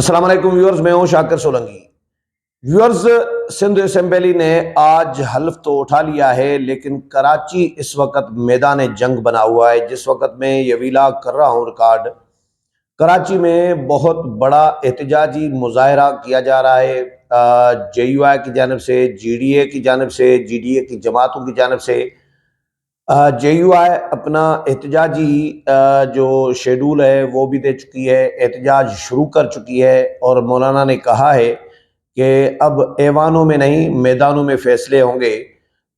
السلام علیکم ویورز، میں ہوں شاکر سولنگی۔ ویورز، سندھ اسمبلی نے آج حلف تو اٹھا لیا ہے، لیکن کراچی اس وقت میدان جنگ بنا ہوا ہے۔ جس وقت میں یہ ویلاگ کر رہا ہوں ریکارڈ، کراچی میں بہت بڑا احتجاجی مظاہرہ کیا جا رہا ہے، جے یو آئی کی جانب سے، جی ڈی اے کی جانب سے، جی ڈی اے کی جماعتوں کی جانب سے۔ جے یو آئی اپنا احتجاجی جو شیڈول ہے وہ بھی دے چکی ہے، احتجاج شروع کر چکی ہے، اور مولانا نے کہا ہے کہ اب ایوانوں میں نہیں میدانوں میں فیصلے ہوں گے۔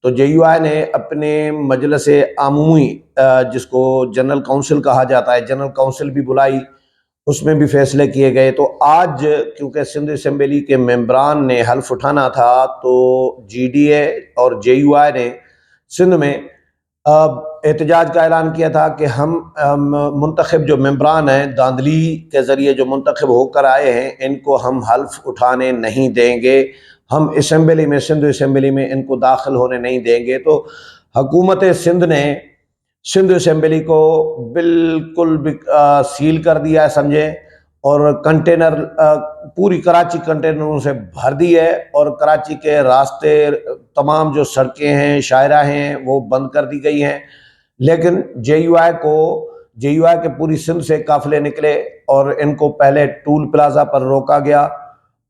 تو جے یو آئی نے اپنے مجلس عمومی، جس کو جنرل کونسل کہا جاتا ہے، جنرل کونسل بھی بلائی، اس میں بھی فیصلے کیے گئے۔ تو آج کیونکہ سندھ اسمبلی کے ممبران نے حلف اٹھانا تھا، تو جی ڈی اے اور جے یو آئی نے سندھ میں احتجاج کا اعلان کیا تھا کہ ہم منتخب جو ممبران ہیں، داندلی کے ذریعے جو منتخب ہو کر آئے ہیں، ان کو ہم حلف اٹھانے نہیں دیں گے، ہم اسمبلی میں، سندھ اسمبلی میں ان کو داخل ہونے نہیں دیں گے۔ تو حکومت سندھ نے سندھ اسمبلی کو بالکل سیل کر دیا ہے، سمجھے، اور کنٹینر پوری کراچی کنٹینروں سے بھر دی ہے، اور کراچی کے راستے، تمام جو سڑکیں ہیں، شاہراہ ہیں، وہ بند کر دی گئی ہیں۔ لیکن جے یو آئی کے پوری سندھ سے قافلے نکلے، اور ان کو پہلے ٹول پلازا پر روکا گیا،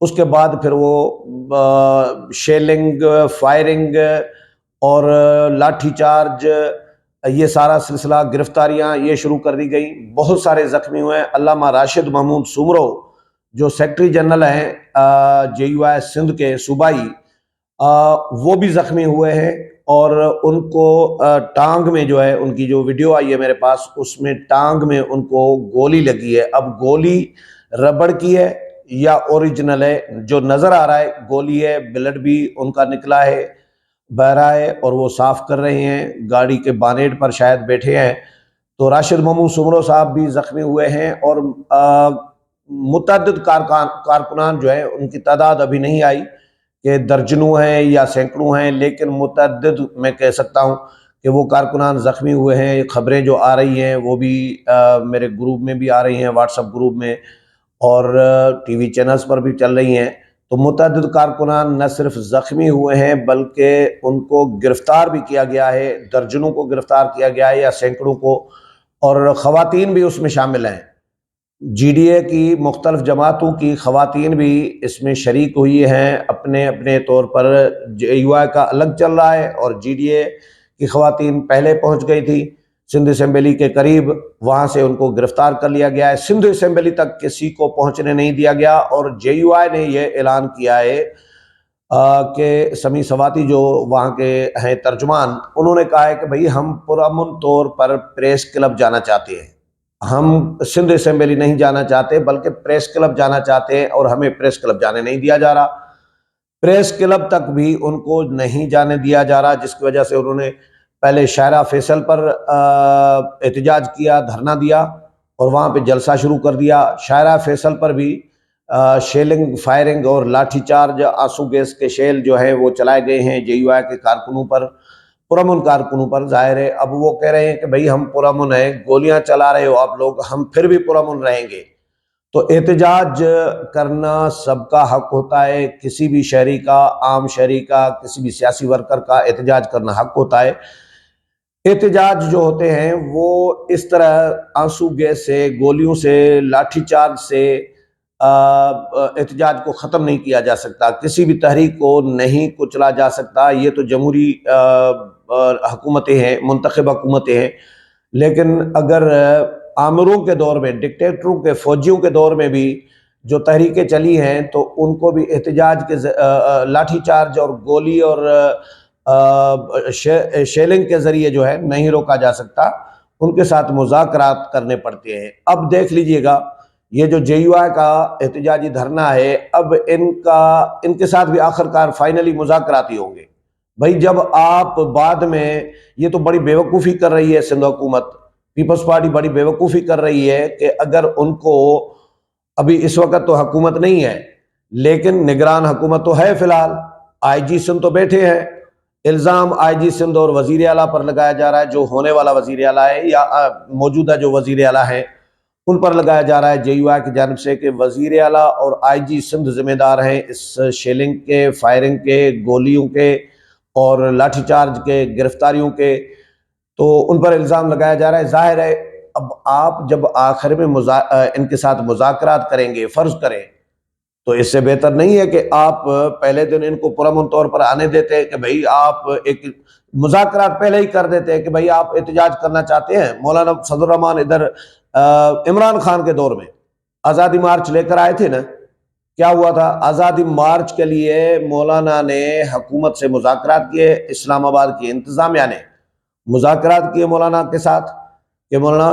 اس کے بعد پھر وہ شیلنگ، فائرنگ اور لاٹھی چارج، یہ سارا سلسلہ، گرفتاریاں یہ شروع کر دی گئی۔ بہت سارے زخمی ہوئے ہیں۔ علامہ راشد محمود سومرو جو سیکرٹری جنرل ہیں جے یو آئی سندھ کے صوبائی، وہ بھی زخمی ہوئے ہیں، اور ان کو ٹانگ میں جو ہے، ان کی جو ویڈیو آئی ہے میرے پاس، اس میں ٹانگ میں ان کو گولی لگی ہے۔ اب گولی ربڑ کی ہے یا اوریجنل ہے، جو نظر آ رہا ہے گولی ہے، بلڈ بھی ان کا نکلا ہے، بہ رہا ہے، اور وہ صاف کر رہے ہیں، گاڑی کے بانیٹ پر شاید بیٹھے ہیں۔ تو راشد محمود سومرو صاحب بھی زخمی ہوئے ہیں، اور متعدد کارکنان جو ہیں، ان کی تعداد ابھی نہیں آئی کہ درجنوں ہیں یا سینکڑوں ہیں، لیکن متعدد میں کہہ سکتا ہوں کہ وہ کارکنان زخمی ہوئے ہیں۔ خبریں جو آ رہی ہیں وہ بھی میرے گروپ میں بھی آ رہی ہیں، واٹس ایپ گروپ میں، اور ٹی وی چینلز پر بھی چل رہی ہیں۔ تو متعدد کارکنان نہ صرف زخمی ہوئے ہیں، بلکہ ان کو گرفتار بھی کیا گیا ہے، درجنوں کو گرفتار کیا گیا ہے یا سینکڑوں کو، اور خواتین بھی اس میں شامل ہیں۔ جی ڈی اے کی مختلف جماعتوں کی خواتین بھی اس میں شریک ہوئی ہیں، اپنے اپنے طور پر۔ جے یو آئی کا الگ چل رہا ہے، اور جی ڈی اے کی خواتین پہلے پہنچ گئی تھی سندھ اسمبلی کے قریب، وہاں سے ان کو گرفتار کر لیا گیا ہے۔ سندھ اسمبلی تک کسی کو پہنچنے نہیں دیا گیا، اور جے یو آئی نے یہ اعلان کیا ہے کہ سمیع سواتی جو وہاں کے ہیں ترجمان، انہوں نے کہا ہے کہ بھئی ہم پرامن طور پر پریس کلب جانا چاہتے ہیں، ہم سندھ اسمبلی نہیں جانا چاہتے بلکہ پریس کلب جانا چاہتے ہیں، اور ہمیں پریس کلب جانے نہیں دیا جا رہا۔ پریس کلب تک بھی ان کو نہیں جانے دیا جا رہا، جس کی وجہ سے انہوں نے پہلے شاہراہ فیصل پر احتجاج کیا، دھرنا دیا، اور وہاں پہ جلسہ شروع کر دیا۔ شاہراہ فیصل پر بھی شیلنگ، فائرنگ اور لاٹھی چارج، آنسو گیس کے شیل جو ہیں وہ چلائے گئے ہیں جے یو آئی کے کارکنوں پر، پرامن کارکنوں پر۔ ظاہر ہے اب وہ کہہ رہے ہیں کہ بھئی ہم پرامن ہیں، گولیاں چلا رہے ہو آپ لوگ، ہم پھر بھی پرامن رہیں گے۔ تو احتجاج کرنا سب کا حق ہوتا ہے، کسی بھی شہری کا، عام شہری کا، کسی بھی سیاسی ورکر کا احتجاج کرنا حق ہوتا ہے۔ احتجاج جو ہوتے ہیں وہ اس طرح آنسو گیس سے، گولیوں سے، لاٹھی چارج سے احتجاج کو ختم نہیں کیا جا سکتا، کسی بھی تحریک کو نہیں کچلا جا سکتا۔ یہ تو جمہوری حکومتیں ہیں، منتخب حکومتیں ہیں، لیکن اگر آمروں کے دور میں، ڈکٹیٹروں کے، فوجیوں کے دور میں بھی جو تحریکیں چلی ہیں، تو ان کو بھی احتجاج کے لاٹھی چارج اور گولی اور شیلنگ کے ذریعے جو ہے نہیں روکا جا سکتا، ان کے ساتھ مذاکرات کرنے پڑتے ہیں۔ اب دیکھ لیجئے گا یہ جو جے یو آئی کا احتجاجی دھرنا ہے، اب ان کے ساتھ بھی آخرکار فائنلی مذاکرات ہی ہوں گے۔ بھائی جب آپ بعد میں، یہ تو بڑی بیوقوفی کر رہی ہے سندھ حکومت، پیپلز پارٹی بڑی بیوقوفی کر رہی ہے کہ اگر ان کو، ابھی اس وقت تو حکومت نہیں ہے لیکن نگران حکومت تو ہے فی الحال، آئی جی سندھ تو بیٹھے ہیں، الزام آئی جی سندھ اور وزیر اعلیٰ پر لگایا جا رہا ہے، جو ہونے والا وزیر اعلیٰ ہے یا موجودہ جو وزیر اعلیٰ ہے، ان پر لگایا جا رہا ہے جے یو آئی کی جانب سے کہ وزیر اعلیٰ اور آئی جی سندھ ذمہ دار ہیں اس شیلنگ کے، فائرنگ کے، گولیوں کے اور لاٹھی چارج کے، گرفتاریوں کے، تو ان پر الزام لگایا جا رہا ہے۔ ظاہر ہے اب آپ جب آخر میں ان کے ساتھ مذاکرات کریں گے، فرض کریں، تو اس سے بہتر نہیں ہے کہ آپ پہلے دن ان کو پرامن طور پر آنے دیتے کہ بھئی آپ ایک مذاکرات پہلے ہی کر دیتے کہ بھئی آپ احتجاج کرنا چاہتے ہیں۔ مولانا فضل الرحمان ادھر عمران خان کے دور میں آزادی مارچ لے کر آئے تھے نا، کیا ہوا تھا؟ آزادی مارچ کے لیے مولانا نے حکومت سے مذاکرات کیے، اسلام آباد کی انتظامیہ نے مذاکرات کیے مولانا کے ساتھ کہ مولانا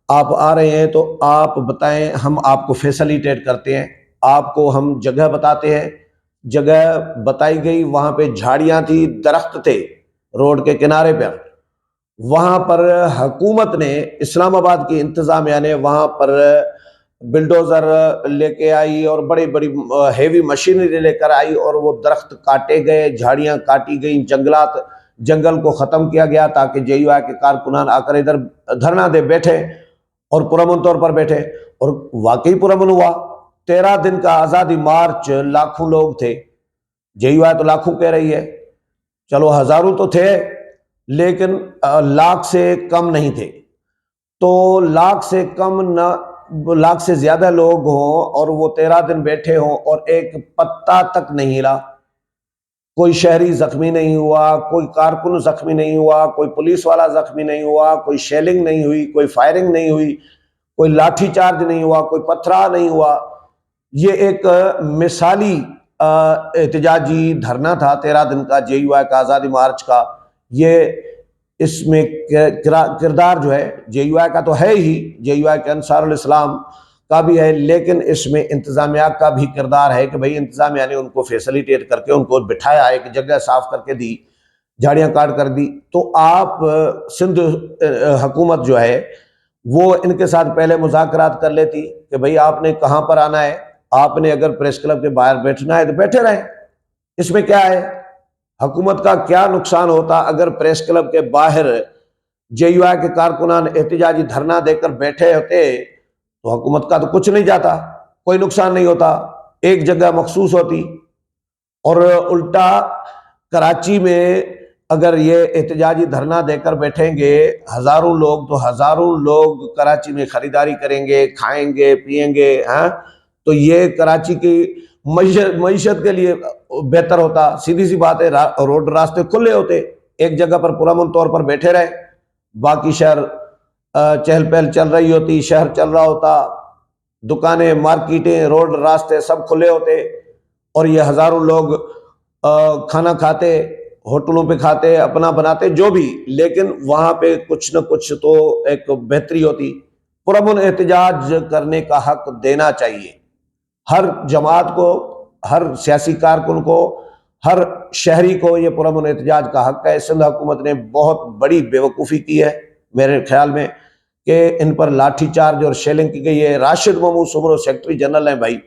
آپ آ رہے ہیں تو آپ بتائیں، ہم آپ کو فیسلیٹیٹ کرتے ہیں، آپ کو ہم جگہ بتاتے ہیں۔ جگہ بتائی گئی، وہاں پہ جھاڑیاں تھی، درخت تھے روڈ کے کنارے پر، وہاں پر حکومت نے، اسلام آباد کی انتظامیہ نے وہاں پر بلڈوزر لے کے آئی اور بڑی بڑی ہیوی مشینری لے کر آئی اور وہ درخت کاٹے گئے، جھاڑیاں کاٹی گئیں، جنگل کو ختم کیا گیا تاکہ جے یو آئی کے کارکنان آ کر ادھر دھرنا دے بیٹھے اور پرامن طور پر بیٹھے، اور واقعی پرامن ہوا۔ 13 دن کا آزادی مارچ، لاکھوں لوگ تھے، جے یو آئی تو لاکھوں کہہ رہی ہے، چلو ہزاروں تو تھے لیکن لاکھ سے کم نہیں تھے۔ تو لاکھ سے زیادہ لوگ ہوں اور وہ 13 دن بیٹھے ہوں اور ایک پتا تک نہیں ہلا، کوئی شہری زخمی نہیں ہوا، کوئی کارکن زخمی نہیں ہوا، کوئی پولیس والا زخمی نہیں ہوا، کوئی شیلنگ نہیں ہوئی، کوئی فائرنگ نہیں ہوئی، کوئی لاٹھی چارج نہیں ہوا، کوئی پتھرا نہیں ہوا۔ یہ ایک مثالی احتجاجی دھرنا تھا 13 دن کا جے یو آئی کا، آزادی مارچ کا۔ یہ اس میں کردار جو ہے جے یو آئی کا تو ہے ہی، جے یو آئی کے انصار الاسلام کا بھی ہے، لیکن اس میں انتظامیہ کا بھی کردار ہے کہ بھئی انتظامیہ نے ان کو فیسلیٹیٹ کر کے ان کو بٹھایا، ایک جگہ صاف کر کے دی، جھاڑیاں کاٹ کر دی۔ تو آپ سندھ حکومت جو ہے وہ ان کے ساتھ پہلے مذاکرات کر لیتی کہ بھئی آپ نے کہاں پر آنا ہے، آپ نے اگر پریس کلب کے باہر بیٹھنا ہے تو بیٹھے رہیں، اس میں کیا ہے؟ حکومت کا کیا نقصان ہوتا اگر پریس کلب کے باہر جے یو آئی کے کارکنان احتجاجی دھرنا دے کر بیٹھے ہوتے؟ تو حکومت کا تو کچھ نہیں جاتا، کوئی نقصان نہیں ہوتا، ایک جگہ مخصوص ہوتی۔ اور الٹا کراچی میں اگر یہ احتجاجی دھرنا دے کر بیٹھیں گے ہزاروں لوگ، تو ہزاروں لوگ کراچی میں خریداری کریں گے، کھائیں گے، پیئیں گے، ہاں، تو یہ کراچی کی معیشت کے لیے بہتر ہوتا۔ سیدھی سی بات ہے، روڈ راستے کھلے ہوتے، ایک جگہ پر پرامن طور پر بیٹھے رہے، باقی شہر چہل پہل چل رہی ہوتی، شہر چل رہا ہوتا، دکانیں، مارکیٹیں، روڈ راستے سب کھلے ہوتے، اور یہ ہزاروں لوگ کھانا کھاتے، ہوٹلوں پہ کھاتے، اپنا بناتے، جو بھی، لیکن وہاں پہ کچھ نہ کچھ تو ایک بہتری ہوتی۔ پرامن احتجاج کرنے کا حق دینا چاہیے ہر جماعت کو، ہر سیاسی کارکن کو، ہر شہری کو، یہ پرامن احتجاج کا حق ہے۔ سندھ حکومت نے بہت بڑی بیوقوفی کی ہے میرے خیال میں کہ ان پر لاٹھی چارج اور شیلنگ کی گئی ہے۔ راشد محمود سمرو سیکرٹری جنرل ہیں بھائی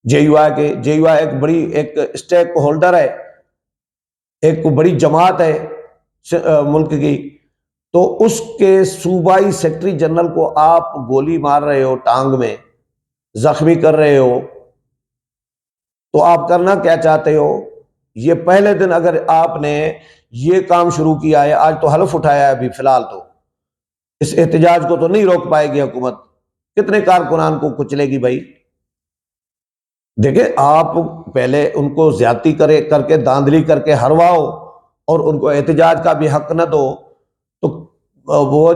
جے یو آئی کے، جے یو آئی ایک بڑی ایک اسٹیک ہولڈر ہے، ایک بڑی جماعت ہے ملک کی، تو اس کے صوبائی سیکرٹری جنرل کو آپ گولی مار رہے ہو، ٹانگ میں زخمی کر رہے ہو، تو آپ کرنا کیا چاہتے ہو؟ یہ پہلے دن اگر آپ نے یہ کام شروع کیا ہے، آج تو حلف اٹھایا ہے، ابھی فی الحال تو اس احتجاج کو تو نہیں روک پائے گی حکومت، کتنے کارکنان کو کچلے گی بھائی؟ دیکھیں، آپ پہلے ان کو زیادتی کر کے، داندلی کر کے ہرواؤ اور ان کو احتجاج کا بھی حق نہ دو، تو وہ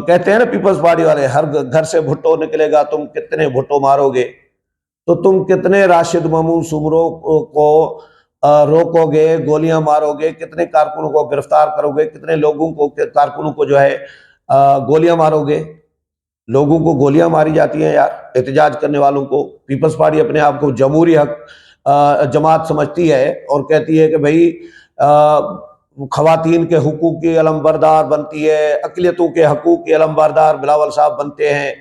کہتے ہیں نا پیپلز پارٹی والے، ہر گھر سے بھٹو نکلے گا، تم کتنے بھٹو مارو گے؟ تو تم کتنے راشد محمود سمرو کو روکو گے، گولیاں مارو گے، کتنے کارکنوں کو گرفتار کرو گے، کتنے لوگوں کو، کارکنوں کو جو ہے گولیاں مارو گے؟ لوگوں کو گولیاں ماری جاتی ہیں یار، احتجاج کرنے والوں کو۔ پیپلز پارٹی اپنے آپ کو جمہوری حق جماعت سمجھتی ہے اور کہتی ہے کہ بھئی خواتین کے حقوق کی علمبردار بنتی ہے، اقلیتوں کے حقوق کی علمبردار بلاول صاحب بنتے ہیں۔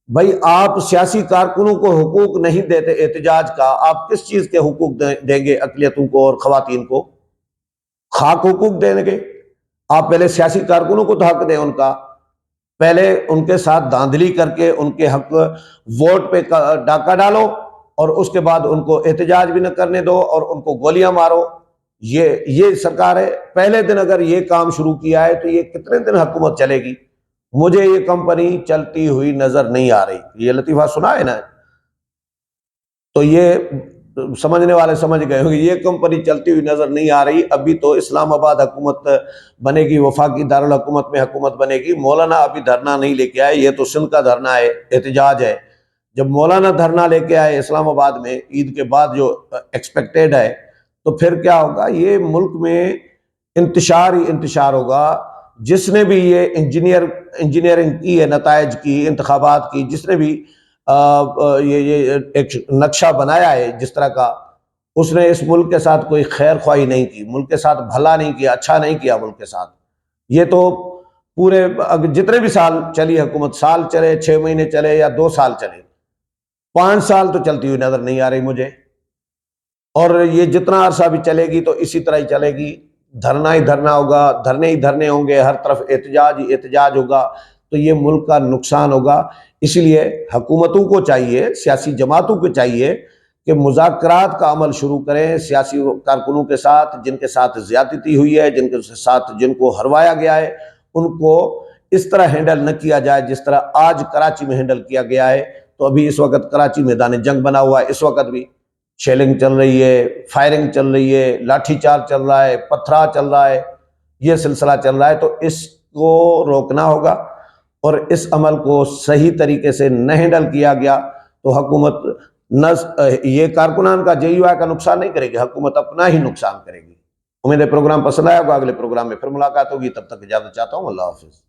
بھائی آپ سیاسی کارکنوں کو حقوق نہیں دیتے احتجاج کا، آپ کس چیز کے حقوق دیں گے اقلیتوں کو اور خواتین کو؟ خاک حقوق دیں گے؟ آپ پہلے سیاسی کارکنوں کو تو حق دیں ان کا، پہلے ان کے ساتھ دھاندلی کر کے ان کے حق ووٹ پہ ڈاکہ ڈالو اور اس کے بعد ان کو احتجاج بھی نہ کرنے دو اور ان کو گولیاں مارو. یہ سرکار ہے. پہلے دن اگر یہ کام شروع کیا ہے تو یہ کتنے دن حکومت چلے گی؟ مجھے یہ کمپنی چلتی ہوئی نظر نہیں آ رہی. یہ لطیفہ سنا ہے نا، تو یہ سمجھنے والے سمجھ گئے ہوں گے. یہ کمپنی چلتی ہوئی نظر نہیں آ رہی. ابھی تو اسلام آباد حکومت بنے گی، وفاقی دارالحکومت میں حکومت بنے گی. مولانا ابھی دھرنا نہیں لے کے آئے، یہ تو سندھ کا دھرنا ہے، احتجاج ہے. جب مولانا دھرنا لے کے آئے اسلام آباد میں عید کے بعد جو ایکسپیکٹڈ ہے، تو پھر کیا ہوگا؟ یہ ملک میں انتشار ہی انتشار ہوگا. جس نے بھی یہ انجینئرنگ کی ہے، نتائج کی، انتخابات کی، جس نے بھی یہ ایک نقشہ بنایا ہے جس طرح کا، اس نے اس ملک کے ساتھ کوئی خیر خواہی نہیں کی، ملک کے ساتھ بھلا نہیں کیا، اچھا نہیں کیا ملک کے ساتھ. یہ تو پورے جتنے بھی سال چلی حکومت، سال چلے، 6 مہینے چلے یا 2 سال چلے، 5 سال تو چلتی ہوئی نظر نہیں آ رہی مجھے. اور یہ جتنا عرصہ بھی چلے گی تو اسی طرح ہی چلے گی. دھرنا ہی دھرنا ہوگا، دھرنے ہی دھرنے ہوں گے، ہر طرف احتجاج ہی احتجاج ہوگا. تو یہ ملک کا نقصان ہوگا. اس لیے حکومتوں کو چاہیے، سیاسی جماعتوں کو چاہیے کہ مذاکرات کا عمل شروع کریں سیاسی کارکنوں کے ساتھ، جن کے ساتھ زیادتی ہوئی ہے، جن کو ہروایا گیا ہے. ان کو اس طرح ہینڈل نہ کیا جائے جس طرح آج کراچی میں ہینڈل کیا گیا ہے. تو ابھی اس وقت کراچی میدان جنگ بنا ہوا ہے. اس وقت بھی شیلنگ چل رہی ہے، فائرنگ چل رہی ہے، لاٹھی چارج چل رہا ہے، پتھرا چل رہا ہے، یہ سلسلہ چل رہا ہے. تو اس کو روکنا ہوگا، اور اس عمل کو صحیح طریقے سے نہ ہینڈل کیا گیا تو حکومت یہ کارکنان کا JUI کا نقصان نہیں کرے گی، حکومت اپنا ہی نقصان کرے گی. امید ہے پروگرام پسند آیا ہوگا. اگلے پروگرام میں پھر ملاقات ہوگی. تب تک اجازت چاہتا ہوں. اللہ حافظ.